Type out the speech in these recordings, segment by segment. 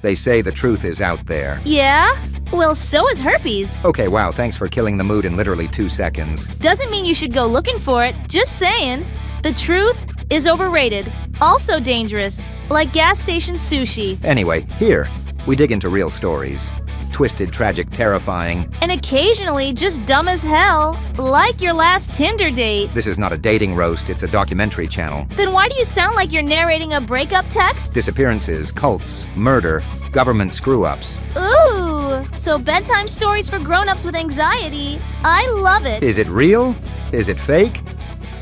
They say the truth is out there. Yeah? Well, so is herpes. Okay, wow, thanks for killing the mood in literally 2 seconds. Doesn't mean you should go looking for it, just saying. The truth is overrated. Also dangerous. Like gas station sushi. Anyway, here, we dig into real stories. Twisted, tragic, terrifying. And occasionally just dumb as hell. Like your last Tinder date. This is not a dating roast, it's a documentary channel. Then why do you sound like you're narrating a breakup text? Disappearances, cults, murder, government screw-ups. Ooh, so bedtime stories for grown-ups with anxiety. I love it. Is it real? Is it fake?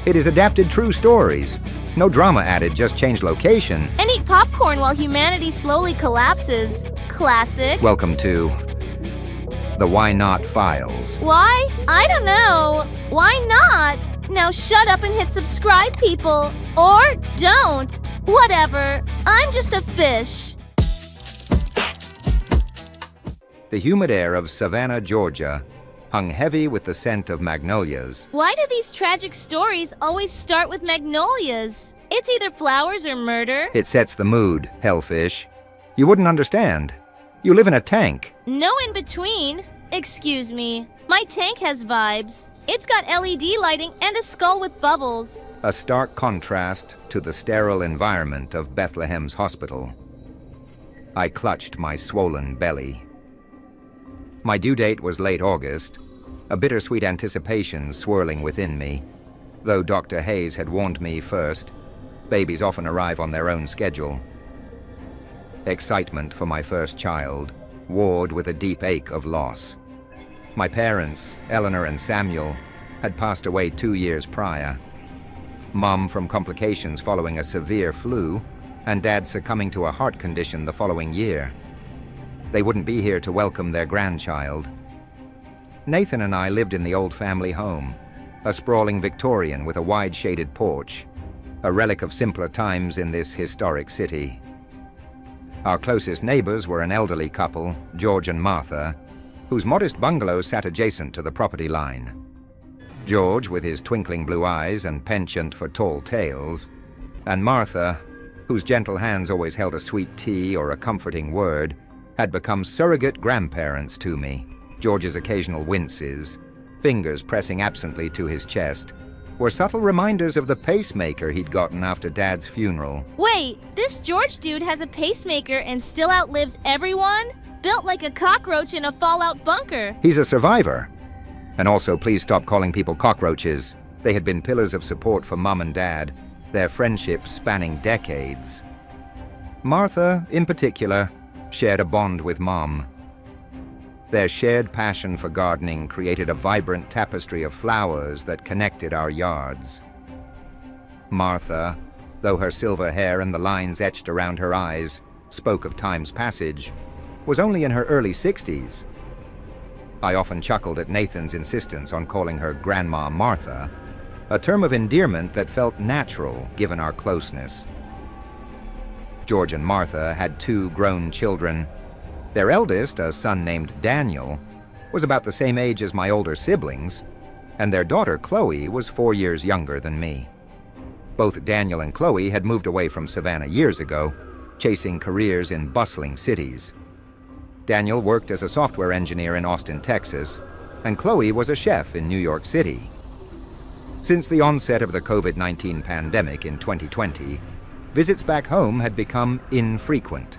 It is adapted true stories. No drama added, just change location. And eat popcorn while humanity slowly collapses. Classic. Welcome to the Why Not Files. Why? I don't know. Why not? Now shut up and hit subscribe, people. Or don't. Whatever. I'm just a fish. The humid air of Savannah, Georgia, hung heavy with the scent of magnolias. Why do these tragic stories always start with magnolias? It's either flowers or murder. It sets the mood, hellfish. You wouldn't understand. You live in a tank. No in between. Excuse me. My tank has vibes. It's got LED lighting and a skull with bubbles. A stark contrast to the sterile environment of Bethlehem's hospital. I clutched my swollen belly. My due date was late August, a bittersweet anticipation swirling within me. Though Dr. Hayes had warned me first, babies often arrive on their own schedule. Excitement for my first child warred with a deep ache of loss. My parents, Eleanor and Samuel, had passed away 2 years prior. Mom from complications following a severe flu, and Dad succumbing to a heart condition the following year. They wouldn't be here to welcome their grandchild. Nathan and I lived in the old family home, a sprawling Victorian with a wide-shaded porch, a relic of simpler times in this historic city. Our closest neighbors were an elderly couple, George and Martha, whose modest bungalow sat adjacent to the property line. George, with his twinkling blue eyes and penchant for tall tales, and Martha, whose gentle hands always held a sweet tea or a comforting word, had become surrogate grandparents to me. George's occasional winces, fingers pressing absently to his chest, were subtle reminders of the pacemaker he'd gotten after Dad's funeral. Wait, this George dude has a pacemaker and still outlives everyone? Built like a cockroach in a fallout bunker. He's a survivor. And also, please stop calling people cockroaches. They had been pillars of support for Mom and Dad, their friendship spanning decades. Martha, in particular, shared a bond with Mom. Their shared passion for gardening created a vibrant tapestry of flowers that connected our yards. Martha, though her silver hair and the lines etched around her eyes spoke of time's passage, was only in her early 60s. I often chuckled at Nathan's insistence on calling her Grandma Martha, a term of endearment that felt natural given our closeness. George and Martha had 2 grown children. Their eldest, a son named Daniel, was about the same age as my older siblings, and their daughter Chloe was 4 years younger than me. Both Daniel and Chloe had moved away from Savannah years ago, chasing careers in bustling cities. Daniel worked as a software engineer in Austin, Texas, and Chloe was a chef in New York City. Since the onset of the COVID-19 pandemic in 2020, visits back home had become infrequent.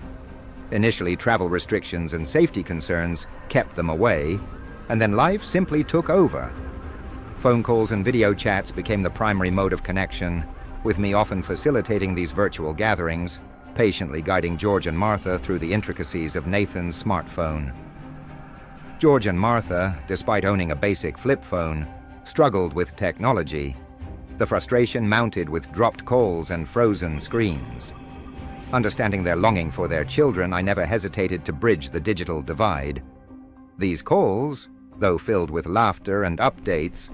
Initially, travel restrictions and safety concerns kept them away, and then life simply took over. Phone calls and video chats became the primary mode of connection, with me often facilitating these virtual gatherings, patiently guiding George and Martha through the intricacies of Nathan's smartphone. George and Martha, despite owning a basic flip phone, struggled with technology. The frustration mounted with dropped calls and frozen screens. Understanding their longing for their children, I never hesitated to bridge the digital divide. These calls, though filled with laughter and updates,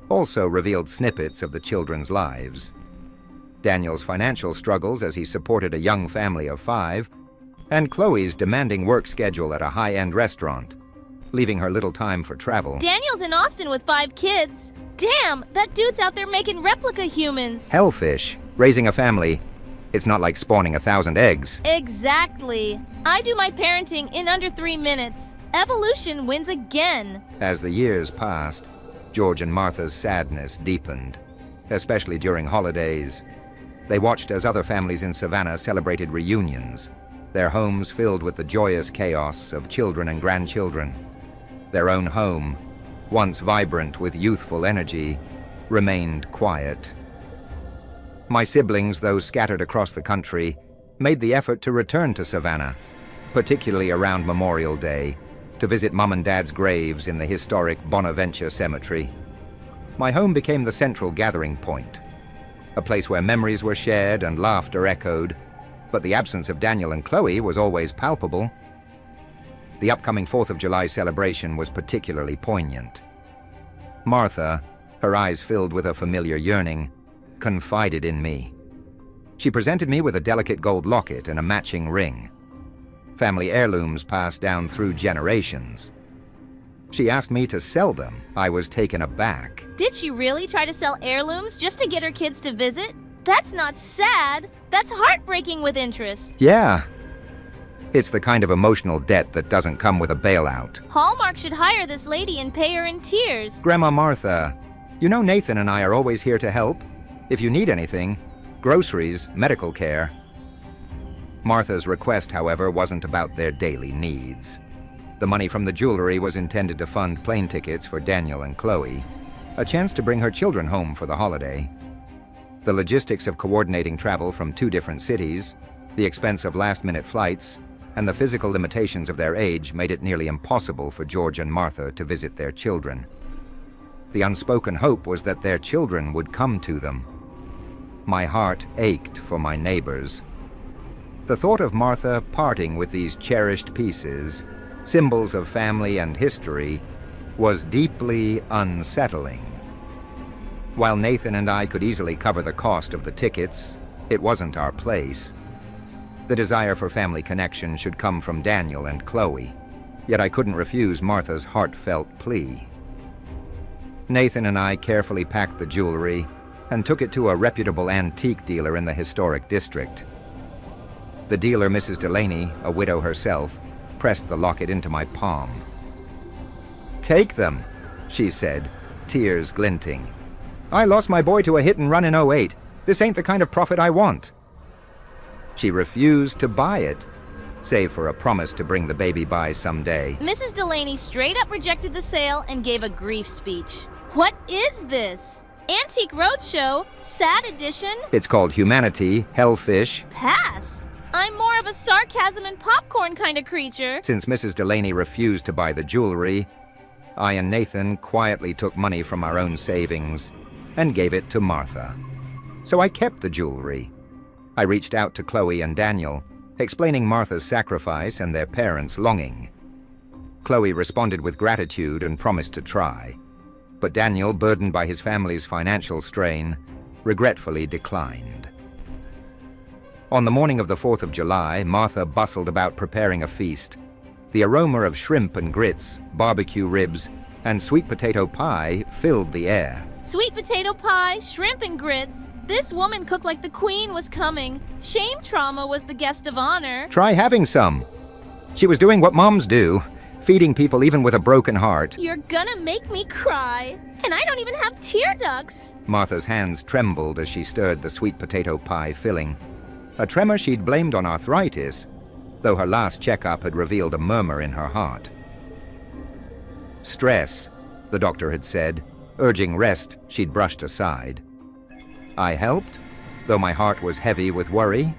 also revealed snippets of the children's lives. Daniel's financial struggles as he supported a young family of 5, and Chloe's demanding work schedule at a high-end restaurant, leaving her little time for travel. Daniel's in Austin with 5 kids. Damn, that dude's out there making replica humans. Hellfish, raising a family It's not like spawning 1,000 eggs. Exactly. I do my parenting in under 3 minutes. Evolution wins again. As the years passed, George and Martha's sadness deepened, especially during holidays. They watched as other families in Savannah celebrated reunions, their homes filled with the joyous chaos of children and grandchildren. Their own home, once vibrant with youthful energy, remained quiet. My siblings, though scattered across the country, made the effort to return to Savannah, particularly around Memorial Day, to visit Mom and Dad's graves in the historic Bonaventure Cemetery. My home became the central gathering point, a place where memories were shared and laughter echoed, but the absence of Daniel and Chloe was always palpable. The upcoming 4th of July celebration was particularly poignant. Martha, her eyes filled with a familiar yearning, confided in me. She presented me with a delicate gold locket and a matching ring, family heirlooms passed down through generations. She asked me to sell them. I was taken aback. Did she really try to sell heirlooms just to get her kids to visit? That's not sad. That's heartbreaking with interest. Yeah. It's the kind of emotional debt that doesn't come with a bailout. Hallmark should hire this lady and pay her in tears. Grandma Martha, you know Nathan and I are always here to help. If you need anything, groceries, medical care. Martha's request, however, wasn't about their daily needs. The money from the jewelry was intended to fund plane tickets for Daniel and Chloe, a chance to bring her children home for the holiday. The logistics of coordinating travel from 2 different cities, the expense of last-minute flights, and the physical limitations of their age made it nearly impossible for George and Martha to visit their children. The unspoken hope was that their children would come to them. My heart ached for my neighbors. The thought of Martha parting with these cherished pieces, symbols of family and history, was deeply unsettling. While Nathan and I could easily cover the cost of the tickets, it wasn't our place. The desire for family connection should come from Daniel and Chloe, yet I couldn't refuse Martha's heartfelt plea. Nathan and I carefully packed the jewelry and took it to a reputable antique dealer in the historic district. The dealer, Mrs. Delaney, a widow herself, pressed the locket into my palm. "Take them," she said, tears glinting. "I lost my boy to a hit-and-run in '08. This ain't the kind of profit I want." She refused to buy it, save for a promise to bring the baby by someday. Mrs. Delaney straight up rejected the sale and gave a grief speech. What is this? Antique Roadshow, sad edition? It's called Humanity, Hellfish. Pass. I'm more of a sarcasm and popcorn kind of creature. Since Mrs. Delaney refused to buy the jewelry, I and Nathan quietly took money from our own savings and gave it to Martha. So I kept the jewelry. I reached out to Chloe and Daniel, explaining Martha's sacrifice and their parents' longing. Chloe responded with gratitude and promised to try, but Daniel, burdened by his family's financial strain, regretfully declined. On the morning of the 4th of July, Martha bustled about preparing a feast. The aroma of shrimp and grits, barbecue ribs, and sweet potato pie filled the air. Sweet potato pie, shrimp and grits. This woman cooked like the queen was coming. Shame Trauma was the guest of honor. Try having some. She was doing what moms do, feeding people even with a broken heart. You're gonna make me cry. And I don't even have tear ducts. Martha's hands trembled as she stirred the sweet potato pie filling, a tremor she'd blamed on arthritis, though her last checkup had revealed a murmur in her heart. Stress, the doctor had said, urging rest she'd brushed aside. I helped, though my heart was heavy with worry.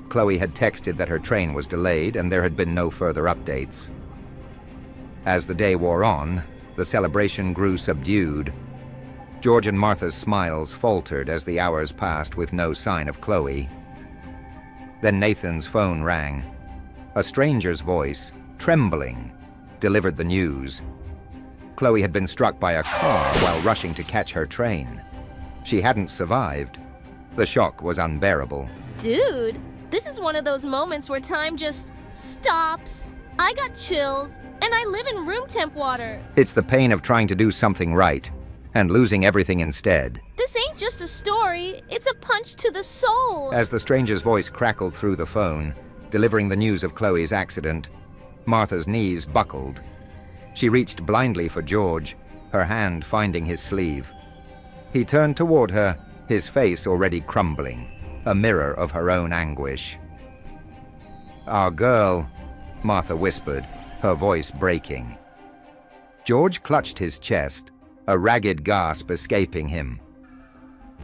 Chloe had texted that her train was delayed and there had been no further updates. As the day wore on, the celebration grew subdued. George and Martha's smiles faltered as the hours passed with no sign of Chloe. Then Nathan's phone rang. A stranger's voice, trembling, delivered the news. Chloe had been struck by a car while rushing to catch her train. She hadn't survived. The shock was unbearable. Dude, this is one of those moments where time just stops. I got chills, and I live in room temp water. It's the pain of trying to do something right and losing everything instead. This ain't just a story, it's a punch to the soul. As the stranger's voice crackled through the phone, delivering the news of Chloe's accident, Martha's knees buckled. She reached blindly for George, her hand finding his sleeve. He turned toward her, his face already crumbling, a mirror of her own anguish. "Our girl," Martha whispered, her voice breaking. George clutched his chest, a ragged gasp escaping him.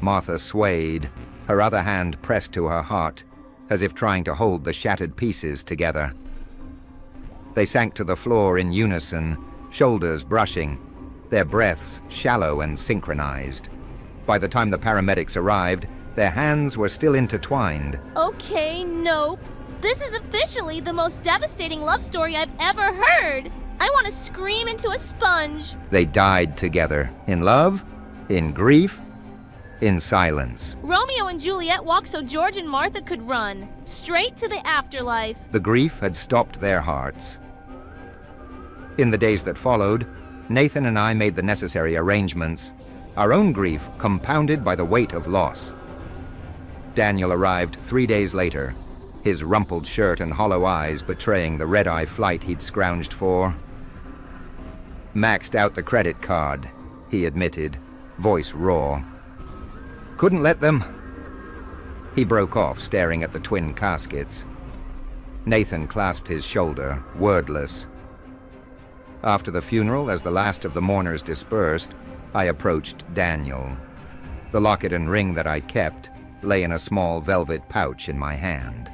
Martha swayed, her other hand pressed to her heart, as if trying to hold the shattered pieces together. They sank to the floor in unison, shoulders brushing, their breaths shallow and synchronized. By the time the paramedics arrived, their hands were still intertwined. Okay, nope. This is officially the most devastating love story I've ever heard. I want to scream into a sponge. They died together, in love, in grief, in silence. Romeo and Juliet walked so George and Martha could run, straight to the afterlife. The grief had stopped their hearts. In the days that followed, Nathan and I made the necessary arrangements, our own grief compounded by the weight of loss. Daniel arrived 3 days later, his rumpled shirt and hollow eyes betraying the red-eye flight he'd scrounged for. "Maxed out the credit card," he admitted, voice raw. "Couldn't let them." He broke off, staring at the twin caskets. Nathan clasped his shoulder, wordless. After the funeral, as the last of the mourners dispersed, I approached Daniel. The locket and ring that I kept lay in a small velvet pouch in my hand.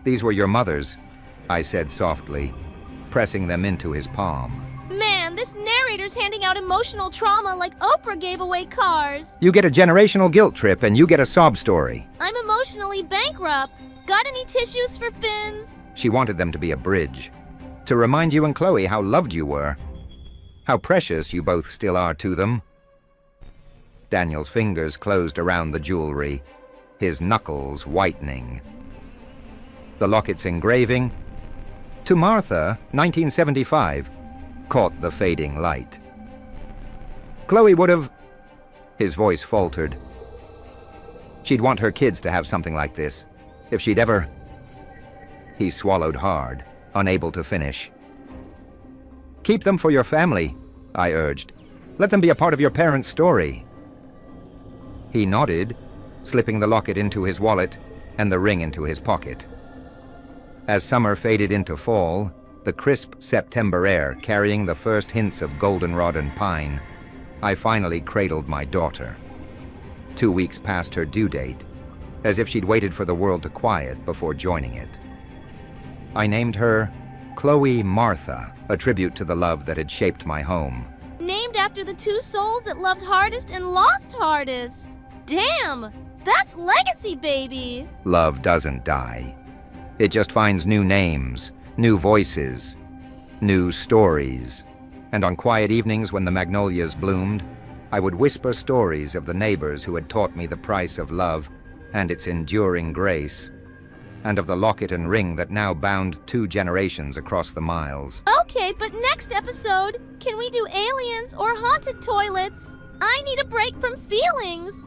"These were your mother's," I said softly, pressing them into his palm. Man, this narrator's handing out emotional trauma like Oprah gave away cars. "You get a generational guilt trip and you get a sob story." I'm emotionally bankrupt. Got any tissues for Fins? She wanted them to be a bridge, to remind you and Chloe how loved you were, how precious you both still are to them. Daniel's fingers closed around the jewelry, his knuckles whitening. The locket's engraving, "To Martha, 1975, caught the fading light. Chloe would have..." His voice faltered. "She'd want her kids to have something like this, if she'd ever..." He swallowed hard, unable to finish. "Keep them for your family," I urged. "Let them be a part of your parents' story." He nodded, slipping the locket into his wallet and the ring into his pocket. As summer faded into fall, the crisp September air carrying the first hints of goldenrod and pine, I finally cradled my daughter. 2 weeks past her due date, as if she'd waited for the world to quiet before joining it. I named her Chloe Martha, a tribute to the love that had shaped my home. Named after the two souls that loved hardest and lost hardest. Damn, that's legacy, baby. Love doesn't die. It just finds new names, new voices, new stories. And on quiet evenings when the magnolias bloomed, I would whisper stories of the neighbors who had taught me the price of love and its enduring grace, and of the locket and ring that now bound 2 generations across the miles. Okay, but next episode, can we do aliens or haunted toilets? I need a break from feelings.